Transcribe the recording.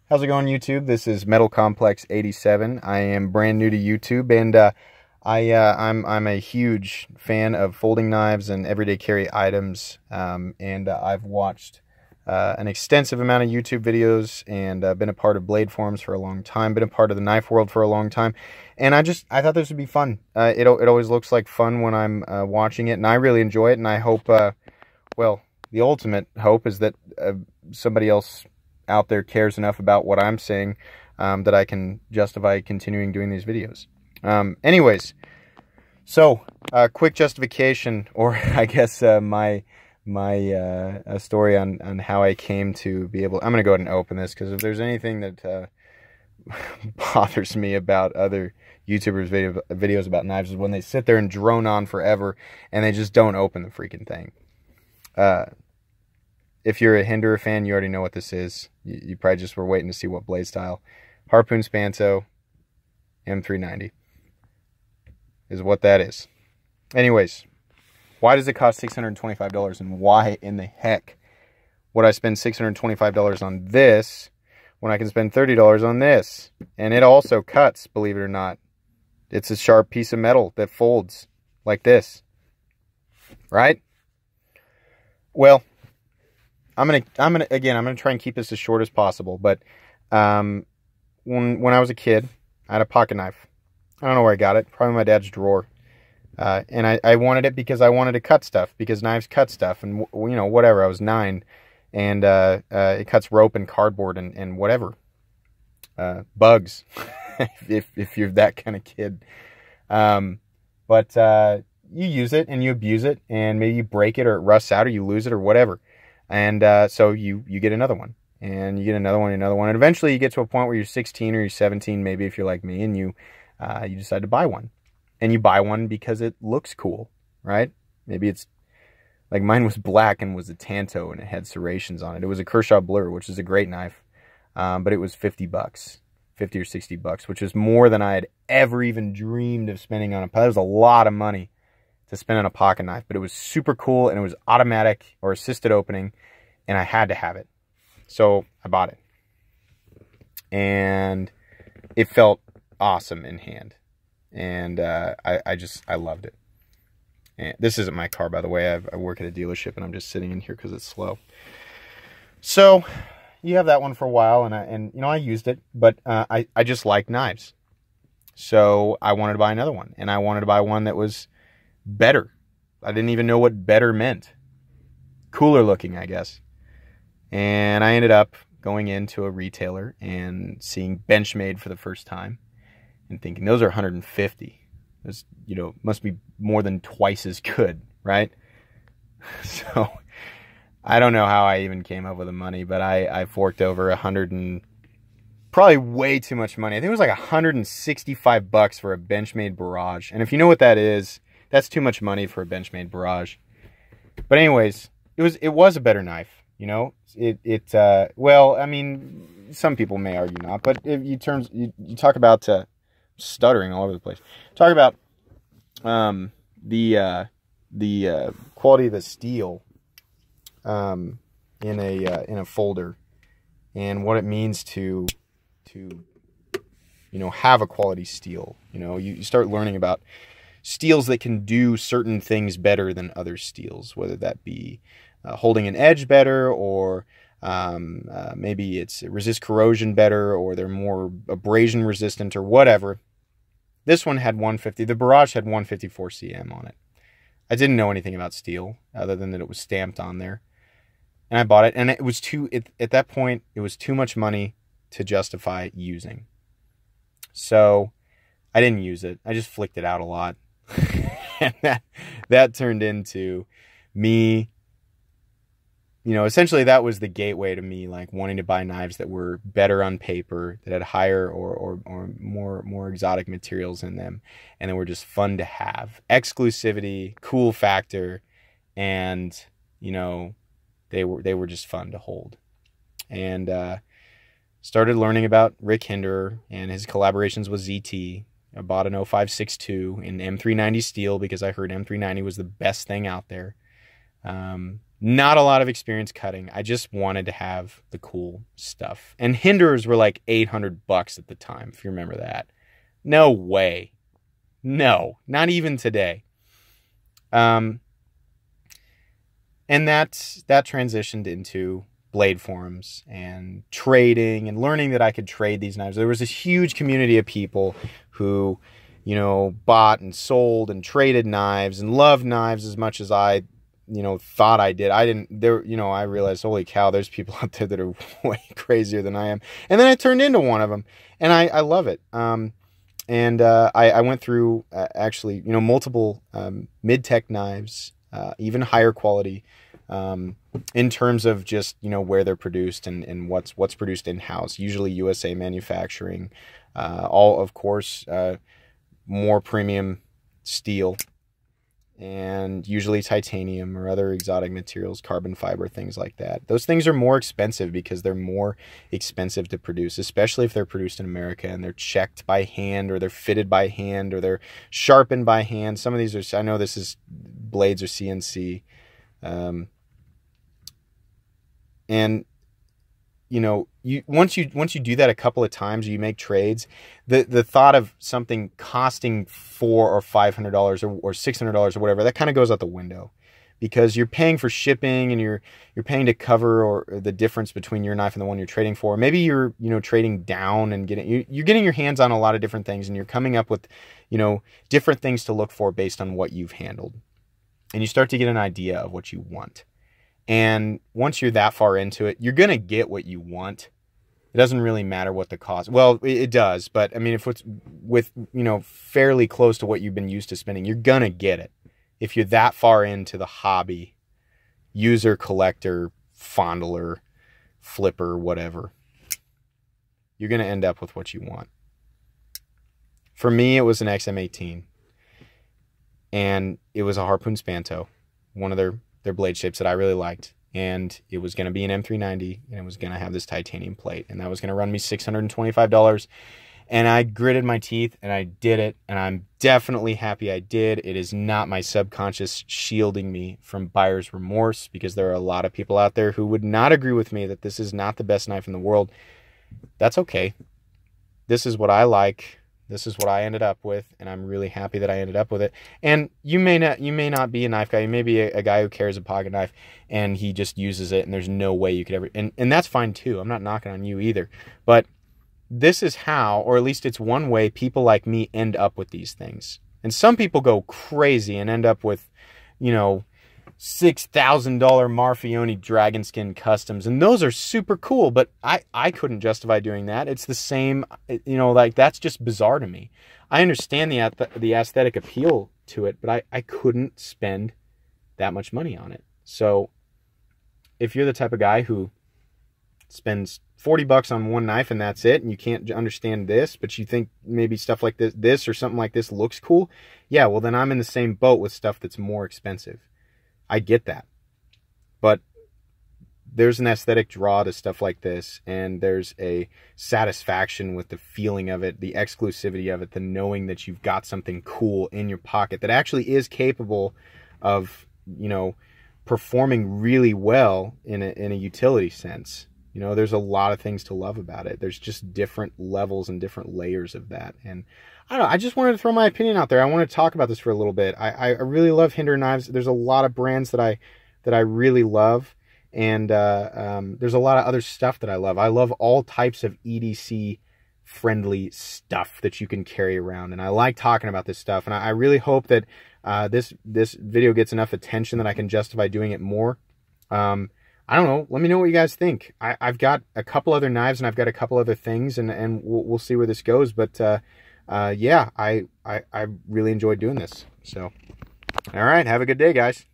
How's it going, YouTube? This is Metal Complex 87. I am brand new to YouTube, and I'm a huge fan of folding knives and everyday carry items. I've watched an extensive amount of YouTube videos, and been a part of blade forums for a long time. Been a part of the knife world for a long time, and I thought this would be fun. It always looks like fun when I'm watching it, and I really enjoy it. And I hope, well, the ultimate hope is that somebody else out there cares enough about what I'm saying that I can justify continuing doing these videos. Anyways, so quick justification, or I guess my story on how I came to be able. I'm going to go ahead and open this, because if there's anything that bothers me about other YouTubers' videos about knives, is when they sit there and drone on forever and they just don't open the freaking thing. If you're a Hinderer fan, you already know what this is. You probably just were waiting to see what blade style. Harpoon Spanto M390 is what that is. Anyways, why does it cost $625, and why in the heck would I spend $625 on this when I can spend $30 on this? And it also cuts, believe it or not. It's a sharp piece of metal that folds like this, right? Well, I'm gonna try and keep this as short as possible. But when I was a kid, I had a pocket knife. I don't know where I got it. Probably my dad's drawer. And I wanted it because I wanted to cut stuff, because knives cut stuff, and you know, whatever. I was 9, and it cuts rope and cardboard and whatever, bugs, if you're that kind of kid. But you use it and you abuse it, and maybe you break it, or it rusts out, or you lose it, or whatever. And so you get another one, and you get another one, and eventually you get to a point where you're 16 or you're 17, maybe, if you're like me, and you decide to buy one. And you buy one because it looks cool, right? Maybe it's like mine was black and was a Tanto, and it had serrations on it. It was a Kershaw Blur, which is a great knife, but it was $50, $50 or $60, which was more than I had ever even dreamed of spending on a. That was a lot of money to spend on a pocket knife, but it was super cool, and it was automatic or assisted opening, and I had to have it. So I bought it, and it felt awesome in hand, and I loved it. And this isn't my car, by the way. I work at a dealership, and I'm just sitting in here because it's slow. So you have that one for a while, and you know, I used it, but I just like knives, so I wanted to buy another one, and I wanted to buy one that was better. I didn't even know what better meant. Cooler looking, I guess. And I ended up going into a retailer and seeing Benchmade for the first time, and thinking, those are 150. Those, you know, must be more than twice as good, right? So I don't know how I even came up with the money, but I forked over 100 and probably way too much money. I think it was like $165 for a Benchmade Barrage. And if you know what that is, that's too much money for a Benchmade Barrage. But anyways, it was a better knife, you know. Well, I mean, some people may argue not, but if you talk about stuttering all over the place. Talk about the quality of the steel in a folder, and what it means to you know, have a quality steel. You know, you start learning about steels that can do certain things better than other steels, whether that be holding an edge better, or maybe it's resist corrosion better, or they're more abrasion resistant, or whatever. This one had 150. The Barrage had 154 cm on it. I didn't know anything about steel other than that it was stamped on there, and I bought it. And it was at that point, it was too much money to justify using. So I didn't use it. I just flicked it out a lot. And that turned into me, you know, essentially that was the gateway to me, like, wanting to buy knives that were better on paper, that had higher or more exotic materials in them, and that were just fun to have. Exclusivity, cool factor, and, you know, they were just fun to hold. And started learning about Rick Hinderer and his collaborations with ZT. I bought an 0562 in M390 steel because I heard M390 was the best thing out there. Not a lot of experience cutting. I just wanted to have the cool stuff. And Hinderers were like $800 at the time, if you remember that. No way. No, not even today. And that transitioned into blade forums and trading and learning that I could trade these knives. There was this huge community of people who, you know, bought and sold and traded knives and loved knives as much as I, you know, thought I did. I didn't, there, you know, I realized, holy cow, there's people out there that are way crazier than I am. And then I turned into one of them, and I love it. I went through actually, you know, multiple mid-tech knives, even higher quality, in terms of just, you know, where they're produced and what's produced in-house, usually USA manufacturing, all, of course, more premium steel, and usually titanium or other exotic materials, carbon fiber, things like that. Those things are more expensive because they're more expensive to produce, especially if they're produced in America and they're checked by hand, or they're fitted by hand, or they're sharpened by hand. Some of these are, I know this is, blades are CNC. And you know, once you do that a couple of times, you make trades, the thought of something costing $400 or $500 or $600 or whatever, that kind of goes out the window, because you're paying for shipping, and you're paying to cover or the difference between your knife and the one you're trading for. Maybe you're, you know, trading down and you're getting your hands on a lot of different things, and you're coming up with, you know, different things to look for based on what you've handled, and you start to get an idea of what you want. And once you're that far into it, you're going to get what you want. It doesn't really matter what the cost. Well, it does. But I mean, if it's with, you know, fairly close to what you've been used to spending, you're going to get it. If you're that far into the hobby, user, collector, fondler, flipper, whatever, you're going to end up with what you want. For me, it was an XM18, and it was a Harpoon Spanto, one of their blade shapes that I really liked, and it was going to be an M390, and it was going to have this titanium plate, and that was going to run me $625, and I gritted my teeth, and I did it, and I'm definitely happy I did. It is not my subconscious shielding me from buyer's remorse, because there are a lot of people out there who would not agree with me that this is not the best knife in the world. That's okay. This is what I like. This is what I ended up with, and I'm really happy that I ended up with it. And you may not be a knife guy. You may be a guy who carries a pocket knife, and he just uses it, and there's no way you could ever... And that's fine, too. I'm not knocking on you either. But this is how, or at least it's one way, people like me end up with these things. And some people go crazy and end up with, you know, $6,000 Marfione dragon skin customs, and those are super cool, but I couldn't justify doing that. It's the same, you know, like, that's just bizarre to me. I understand the aesthetic appeal to it, but I couldn't spend that much money on it. So if you're the type of guy who spends $40 on one knife and that's it, and you can't understand this, but you think maybe stuff like this or something like this looks cool, yeah, well, then I'm in the same boat with stuff that's more expensive. I get that, but there's an aesthetic draw to stuff like this, and there's a satisfaction with the feeling of it, the exclusivity of it, the knowing that you've got something cool in your pocket that actually is capable of, you know, performing really well in a utility sense. You know, there's a lot of things to love about it. There's just different levels and different layers of that. And I don't know, I just wanted to throw my opinion out there. I want to talk about this for a little bit. I really love Hinderer knives. There's a lot of brands that I really love. And there's a lot of other stuff that I love. I love all types of EDC friendly stuff that you can carry around. And I like talking about this stuff. And I really hope that this video gets enough attention that I can justify doing it more. I don't know. Let me know what you guys think. I've got a couple other knives, and I've got a couple other things, and we'll see where this goes. But yeah, I really enjoyed doing this. So, all right, have a good day, guys.